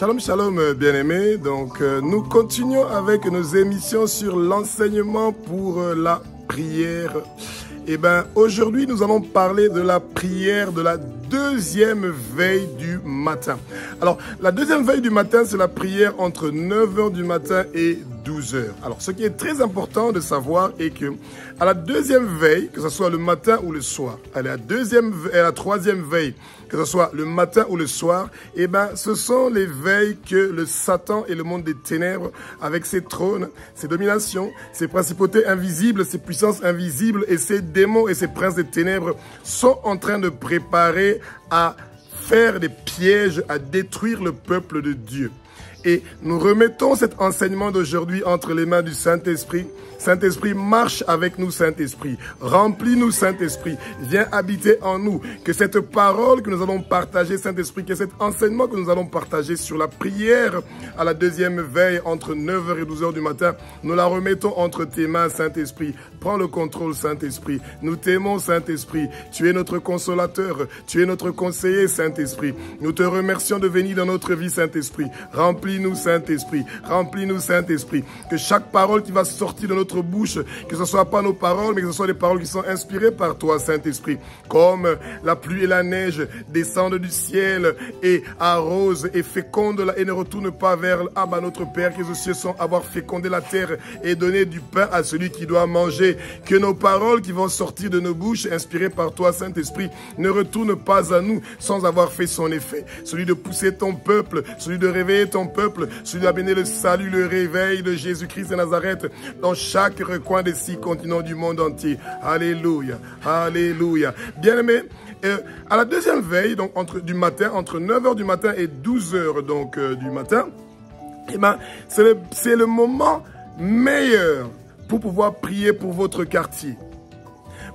Shalom, shalom, bien-aimés. Donc, nous continuons avec nos émissions sur l'enseignement pour la prière. Eh bien, aujourd'hui, nous allons parler de la prière de la deuxième veille du matin. Alors, la deuxième veille du matin, c'est la prière entre 9 h du matin et 12 h. Alors, ce qui est très important de savoir est que à la deuxième veille, que ce soit le matin ou le soir, à la troisième veille, que ce soit le matin ou le soir, eh ben, ce sont les veilles que le Satan et le monde des ténèbres, avec ses trônes, ses dominations, ses principautés invisibles, ses puissances invisibles et ses démons et ses princes des ténèbres sont en train de préparer à faire des pièges, à détruire le peuple de Dieu. Et nous remettons cet enseignement d'aujourd'hui entre les mains du Saint-Esprit. Saint-Esprit, marche avec nous, Saint-Esprit. Remplis-nous, Saint-Esprit. Viens habiter en nous. Que cette parole que nous allons partager, Saint-Esprit, que cet enseignement que nous allons partager sur la prière à la deuxième veille entre 9 h et 12 h du matin, nous la remettons entre tes mains, Saint-Esprit. Prends le contrôle, Saint-Esprit. Nous t'aimons, Saint-Esprit. Tu es notre consolateur. Tu es notre conseiller, Saint-Esprit. Nous te remercions de venir dans notre vie, Saint-Esprit. Remplis-nous, Saint-Esprit. Remplis-nous, Saint-Esprit. Que chaque parole qui va sortir de notre bouche, que ce ne soit pas nos paroles, mais que ce soit des paroles qui sont inspirées par toi, Saint-Esprit. Comme la pluie et la neige descendent du ciel et arrosent et fécondent et ne retournent pas vers notre Père qui est aux cieux, sans avoir fécondé la terre et donné du pain à celui qui doit manger. Que nos paroles qui vont sortir de nos bouches, inspirées par toi, Saint-Esprit, ne retournent pas à nous sans avoir fait son effet. Celui de pousser ton peuple, celui de réveiller ton peuple, celui d'amener le salut, le réveil de Jésus-Christ de Nazareth dans chaque recoin des 6 continents du monde entier. Alléluia, alléluia. Bien-aimés, à la deuxième veille, donc du matin, entre 9 h du matin et 12 h donc du matin, eh ben, c'est le moment meilleur pour pouvoir prier pour votre quartier.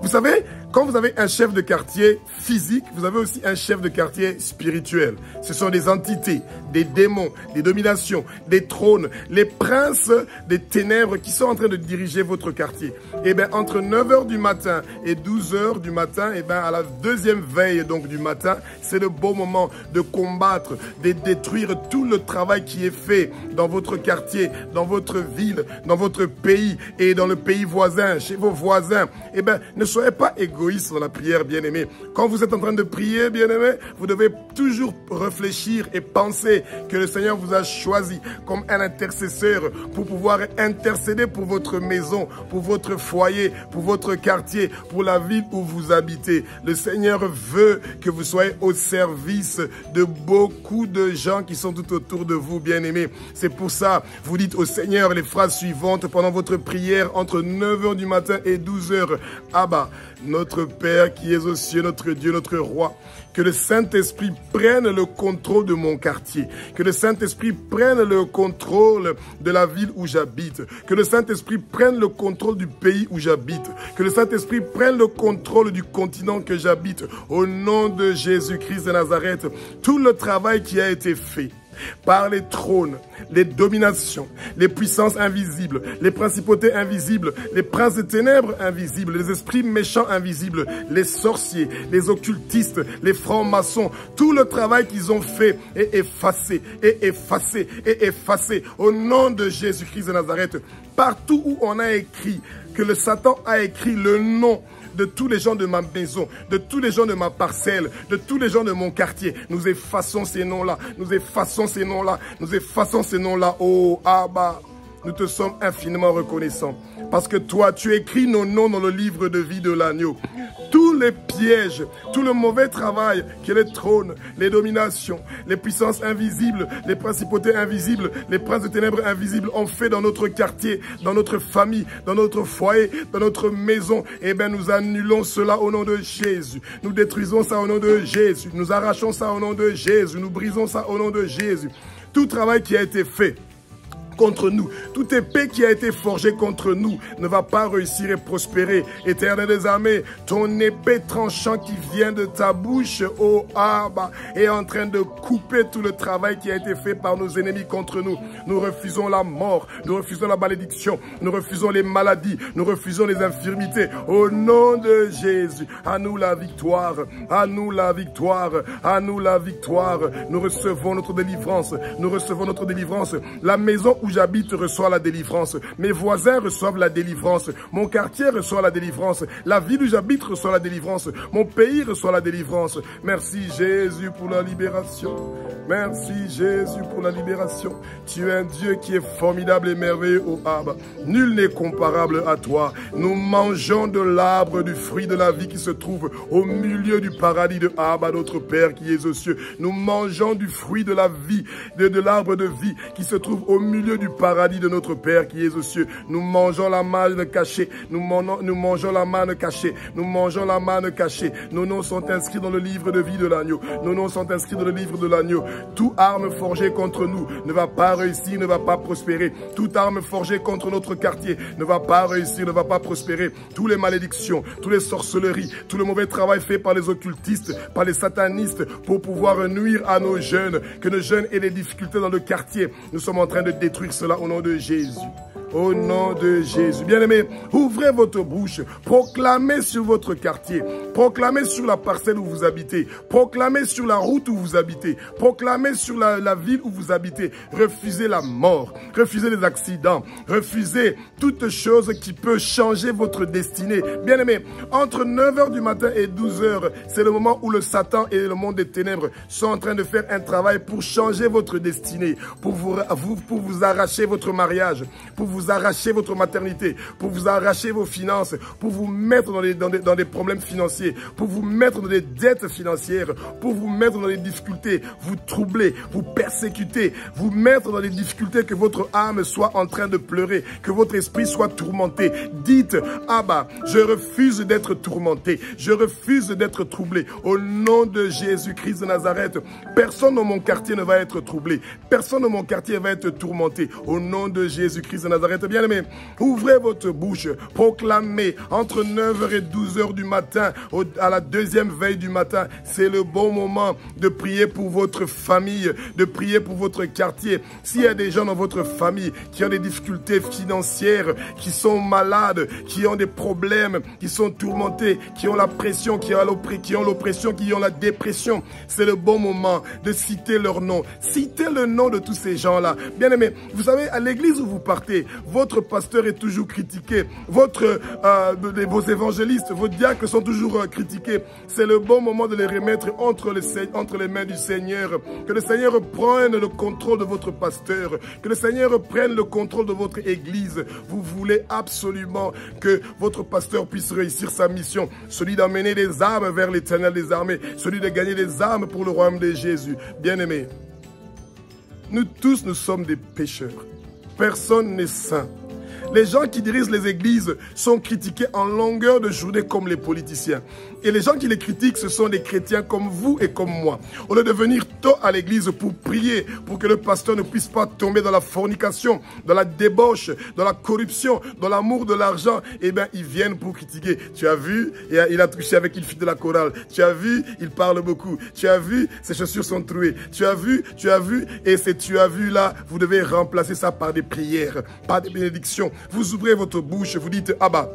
Vous savez, quand vous avez un chef de quartier physique, vous avez aussi un chef de quartier spirituel. Ce sont des entités, des démons, des dominations, des trônes, les princes des ténèbres qui sont en train de diriger votre quartier. Et bien, entre 9 h du matin et 12 h du matin, et bien, à la deuxième veille donc du matin, c'est le bon moment de combattre, de détruire tout le travail qui est fait dans votre quartier, dans votre ville, dans votre pays et dans le pays voisin, chez vos voisins. Et bien, ne soyez pas égoïstes dans la prière, bien-aimés. Quand vous êtes en train de prier, bien-aimés, vous devez toujours réfléchir et penser que le Seigneur vous a choisi comme un intercesseur pour pouvoir intercéder pour votre maison, pour votre foyer, pour votre quartier, pour la ville où vous habitez. Le Seigneur veut que vous soyez au service de beaucoup de gens qui sont tout autour de vous, bien-aimés. C'est pour ça, vous dites au Seigneur les phrases suivantes pendant votre prière entre 9 h du matin et 12 h. Abba, notre Père qui es aux cieux, notre Dieu, notre Roi, que le Saint-Esprit prenne le contrôle de mon quartier, que le Saint-Esprit prenne le contrôle de la ville où j'habite, que le Saint-Esprit prenne le contrôle du pays où j'habite, que le Saint-Esprit prenne le contrôle du continent que j'habite. Au nom de Jésus-Christ de Nazareth, tout le travail qui a été fait par les trônes, les dominations, les puissances invisibles, les principautés invisibles, les princes des ténèbres invisibles, les esprits méchants invisibles, les sorciers, les occultistes, les francs-maçons, tout le travail qu'ils ont fait est effacé, est effacé, est effacé. Au nom de Jésus-Christ de Nazareth, partout où on a écrit que le Satan a écrit le nom de tous les gens de ma maison, de tous les gens de ma parcelle, de tous les gens de mon quartier. Nous effaçons ces noms-là, nous effaçons ces noms-là, nous effaçons ces noms-là. Oh, Abba, nous te sommes infiniment reconnaissants. Parce que toi, tu écris nos noms dans le livre de vie de l'agneau. Tous les pièges, tout le mauvais travail que les trônes, les dominations, les puissances invisibles, les principautés invisibles, les princes de ténèbres invisibles ont fait dans notre quartier, dans notre famille, dans notre foyer, dans notre maison, eh bien nous annulons cela au nom de Jésus. Nous détruisons ça au nom de Jésus. Nous arrachons ça au nom de Jésus. Nous brisons ça au nom de Jésus. Tout travail qui a été fait contre nous. Toute épée qui a été forgée contre nous ne va pas réussir et prospérer. Éternel des armées, ton épée tranchant qui vient de ta bouche, ô Abba, est en train de couper tout le travail qui a été fait par nos ennemis contre nous. Nous refusons la mort, nous refusons la malédiction, nous refusons les maladies, nous refusons les infirmités. Au nom de Jésus, à nous la victoire, à nous la victoire, à nous la victoire. Nous recevons notre délivrance, nous recevons notre délivrance. La maison où j'habite reçoit la délivrance. Mes voisins reçoivent la délivrance. Mon quartier reçoit la délivrance. La ville où j'habite reçoit la délivrance. Mon pays reçoit la délivrance. Merci Jésus pour la libération. Merci Jésus pour la libération. Tu es un Dieu qui est formidable et merveilleux, ô Abba. Nul n'est comparable à toi. Nous mangeons de l'arbre du fruit de la vie qui se trouve au milieu du paradis de Abba, notre Père qui est aux cieux. Nous mangeons du fruit de la vie, de l'arbre de vie qui se trouve au milieu du paradis de notre Père qui est aux cieux. Nous mangeons la manne cachée. Nous mangeons la manne cachée. Nous mangeons la manne cachée. Nos noms sont inscrits dans le livre de vie de l'agneau. Nos noms sont inscrits dans le livre de l'agneau. Toute arme forgée contre nous ne va pas réussir, ne va pas prospérer. Toute arme forgée contre notre quartier ne va pas réussir, ne va pas prospérer. Toutes les malédictions, toutes les sorcelleries, tout le mauvais travail fait par les occultistes, par les satanistes pour pouvoir nuire à nos jeunes, que nos jeunes aient des difficultés dans le quartier. Nous sommes en train de détruire cela au nom de Jésus. Au nom de Jésus. Bien-aimés, ouvrez votre bouche, proclamez sur votre quartier, proclamez sur la parcelle où vous habitez, proclamez sur la route où vous habitez, proclamez sur la ville où vous habitez. Refusez la mort, refusez les accidents, refusez toute chose qui peut changer votre destinée. Bien-aimés, entre 9h du matin et 12h, c'est le moment où le Satan et le monde des ténèbres sont en train de faire un travail pour changer votre destinée, pour vous arracher votre mariage, pour vous arracher votre maternité, pour vous arracher vos finances, pour vous mettre dans des problèmes financiers, pour vous mettre dans des dettes financières, pour vous mettre dans des difficultés, vous troubler, vous persécuter, vous mettre dans des difficultés, que votre âme soit en train de pleurer, que votre esprit soit tourmenté. Dites, Abba, je refuse d'être tourmenté, je refuse d'être troublé. Au nom de Jésus-Christ de Nazareth, personne dans mon quartier ne va être troublé, personne dans mon quartier va être tourmenté. Au nom de Jésus-Christ de Nazareth, bien-aimés, ouvrez votre bouche, proclamez entre 9h et 12h du matin, à la deuxième veille du matin. C'est le bon moment de prier pour votre famille, de prier pour votre quartier. S'il y a des gens dans votre famille qui ont des difficultés financières, qui sont malades, qui ont des problèmes, qui sont tourmentés, qui ont la pression, qui ont l'oppression, qui ont la dépression, c'est le bon moment de citer leur nom. Citez le nom de tous ces gens-là. Bien-aimés, vous savez, à l'église où vous partez, votre pasteur est toujours critiqué. Vos évangélistes, vos diacres sont toujours critiqués. C'est le bon moment de les remettre entre les mains du Seigneur. Que le Seigneur prenne le contrôle de votre pasteur. Que le Seigneur prenne le contrôle de votre église. Vous voulez absolument que votre pasteur puisse réussir sa mission. Celui d'amener des âmes vers l'Éternel des armées. Celui de gagner des âmes pour le royaume de Jésus. Bien-aimés, nous tous, nous sommes des pécheurs. Personne n'est saint. Les gens qui dirigent les églises sont critiqués en longueur de journée comme les politiciens. Et les gens qui les critiquent, ce sont des chrétiens comme vous et comme moi. Au lieu de venir tôt à l'église pour prier, pour que le pasteur ne puisse pas tomber dans la fornication, dans la débauche, dans la corruption, dans l'amour de l'argent, eh bien, ils viennent pour critiquer. Tu as vu, il a touché avec une fille de la chorale. Tu as vu, il parle beaucoup. Tu as vu, ses chaussures sont trouées. Tu as vu, et c'est tu as vu là, vous devez remplacer ça par des prières, par des bénédictions. Vous ouvrez votre bouche, vous dites, Abba,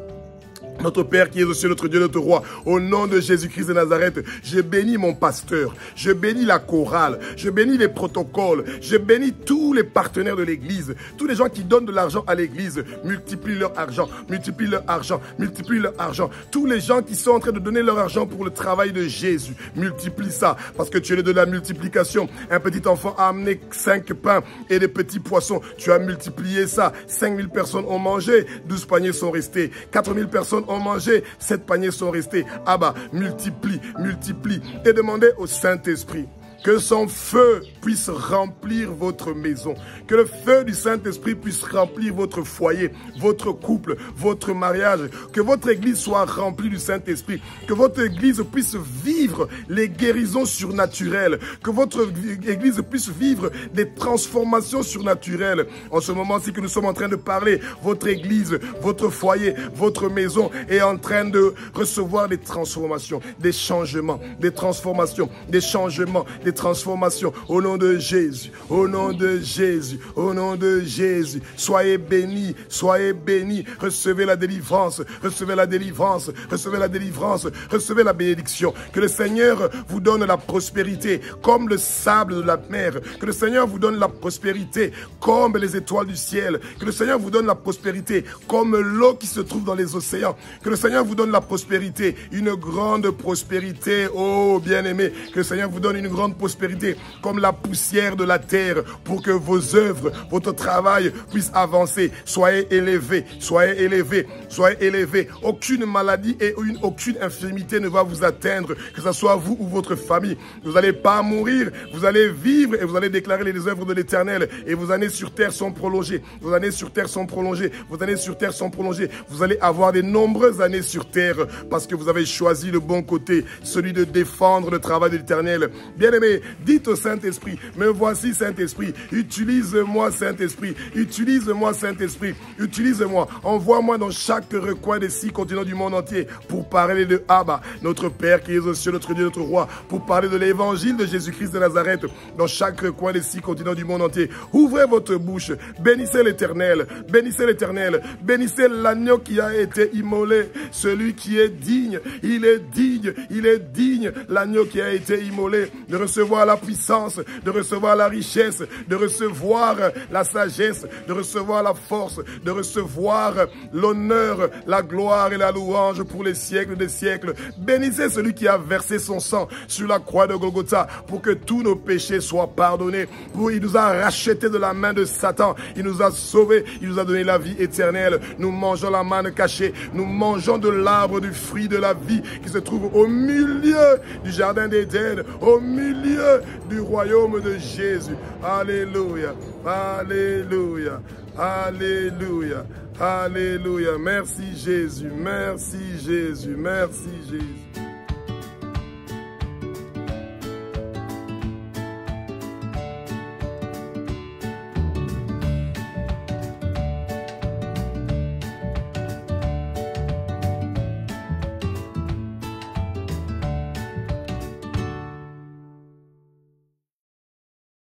notre Père qui est au ciel, notre Dieu, notre Roi, au nom de Jésus-Christ de Nazareth, je bénis mon pasteur, je bénis la chorale, je bénis les protocoles, je bénis tous les partenaires de l'église, tous les gens qui donnent de l'argent à l'église, multiplient leur argent, multiplient leur argent, multiplient leur argent. Tous les gens qui sont en train de donner leur argent pour le travail de Jésus, multiplie ça, parce que tu es le de la multiplication. Un petit enfant a amené 5 pains et des petits poissons, tu as multiplié ça, 5000 personnes ont mangé, 12 paniers sont restés, 4000 personnes ont mangé, 7 paniers sont restés. Abba, multiplie, multiplie. Et demandez au Saint-Esprit Que son feu puisse remplir votre maison. Que le feu du Saint-Esprit puisse remplir votre foyer, votre couple, votre mariage. Que votre église soit remplie du Saint-Esprit. Que votre église puisse vivre les guérisons surnaturelles. Que votre église puisse vivre des transformations surnaturelles. En ce moment-ci que nous sommes en train de parler, votre église, votre foyer, votre maison est en train de recevoir des transformations, des changements, des transformations, des changements, des transformations. Au nom de Jésus, au nom de Jésus, au nom de Jésus. Soyez bénis, soyez bénis. Recevez la délivrance, recevez la délivrance, recevez la délivrance, recevez la bénédiction. Que le Seigneur vous donne la prospérité comme le sable de la mer. Que le Seigneur vous donne la prospérité comme les étoiles du ciel. Que le Seigneur vous donne la prospérité comme l'eau qui se trouve dans les océans. Que le Seigneur vous donne la prospérité, une grande prospérité, oh bien-aimé. Que le Seigneur vous donne une grande prospérité comme la poussière de la terre pour que vos œuvres, votre travail puisse avancer. Soyez élevés, soyez élevés, soyez élevés. Aucune maladie et aucune infirmité ne va vous atteindre, que ce soit vous ou votre famille. Vous n'allez pas mourir, vous allez vivre et vous allez déclarer les œuvres de l'Éternel. Et vos années sur terre sont prolongées. Vos années sur terre sont prolongées. Vos années sur terre sont prolongées. Vous allez avoir de nombreuses années sur terre parce que vous avez choisi le bon côté, celui de défendre le travail de l'Éternel. Bien-aimé, dites au Saint-Esprit, me voici Saint-Esprit, utilise-moi Saint-Esprit, utilise-moi Saint-Esprit, utilise-moi, envoie-moi dans chaque recoin des 6 continents du monde entier pour parler de Abba, notre Père qui est aux cieux, notre Dieu, notre Roi, pour parler de l'évangile de Jésus-Christ de Nazareth dans chaque recoin des 6 continents du monde entier. Ouvrez votre bouche, bénissez l'Éternel, bénissez l'Éternel, bénissez l'agneau qui a été immolé, celui qui est digne, il est digne, il est digne, l'agneau qui a été immolé, de recevoir la puissance, de recevoir la richesse, de recevoir la sagesse, de recevoir la force, de recevoir l'honneur, la gloire et la louange pour les siècles des siècles. Bénissez celui qui a versé son sang sur la croix de Golgotha pour que tous nos péchés soient pardonnés. Il nous a rachetés de la main de Satan, il nous a sauvés, il nous a donné la vie éternelle. Nous mangeons la manne cachée, nous mangeons de l'arbre du fruit de la vie qui se trouve au milieu du jardin d'Éden, au milieu du royaume de Jésus. Alléluia, alléluia, alléluia, alléluia. Merci Jésus, merci Jésus, merci Jésus.